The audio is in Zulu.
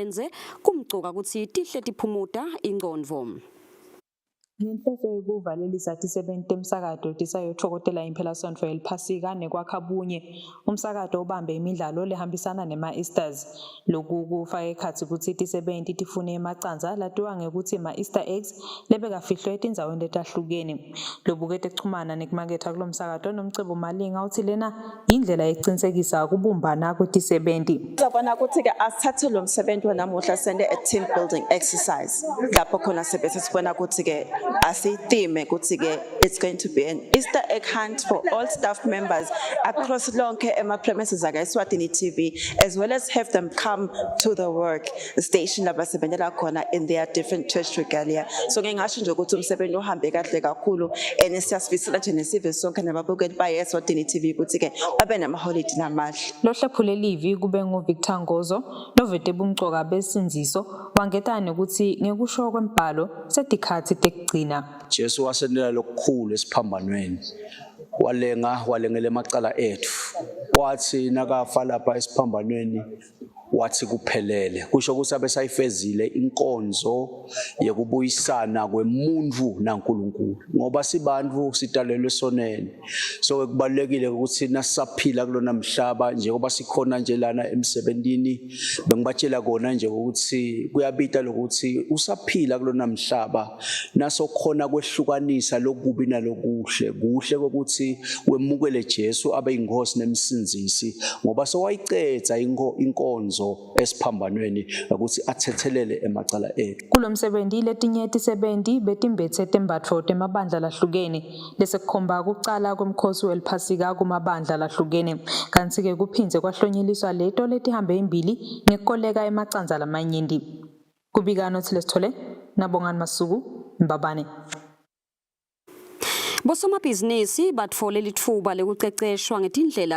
enze kumgcoka ukuthi tihle tiphumuta ingqondo. Ngenhloso yokuvalelisa tisebenti temsakato tisayothokothela impelasonto eliphasika nekwakha bunye umsakato ubambe imidlalo lehambisana nema-Easters. Lokhu kufaka ekhatsi kutsi tisebenti tifune emacanza latiwa ngekuthi ma-Easter eggs lebekafihlwe etindzaweni letahlukene. Lobukete kuchumana nekumaketha kulo msakato nomcebo Malinga uthi lena indlela yekucinisekisa kubumbana kwetisebenti. Zabona ukuthi-ke asithathe lo msebenzi wanamuhla sende a team building exercise lapho khona sebese sibona ukuthi-ke asitheme ukuthi-ke it's going to be an Easter egg hunt for all staff members across lonke ema-premises aka-Eswatini TV, as well as have them come to the work station labasebenzela khona in their different church regalia. So ngingasho nje ukuthi umsebenzi uhambe kahle kakhulu and siyasifisela nje nesive sonke nababukeli baye-Eswatini TV ukuthi-ke babe nama-holiday namahle. Lo hlephule livi kube nguVictor Ngozo novete bumcoka besinziso wangetane ukuthi ngekusho kwembhalo setikhathi tekugcina. Jesu wasenela lokukhulu esiphambanweni walengela emacala ethu wathi nakafa lapha esiphambanweni wathi kuphelele kusho ukuthi abesayifezile inkonzo yekubuyisana kwemuntu naNkulunkulu ngoba sibantu sidalelwe sonene. So kubalekile ukuthi nasaphila kulona mhlaba njengoba sikhona nje lana emsebentini bengibatshela kona nje ukuthi kuyabita lokuthi usaphila kulona mhlaba naso khona kwehlukanisa lokubi nalokuhle kuhle ukuthi wemukele Jesu abe inkosi nemsinzisi ngoba sowayicetha inkonzo esiphambanweni ukuthi athethelele emacala ethu. Kulo msebenzi letinye tisebenti betimbethe tembatho temabandla lahlukene lese kukhomba ukucala kwemkhosi weliphasika kumabandla lahlukene kanti ke kuphinze kwahlonyeliswa leto letihambe imbili ngekukoleka emacanza lamanyenti. Kubikano Lesithole Nabongani Masuku Mbabane. Bosomabhizinisi batfole lithuba lekuceceshwa ngetindlela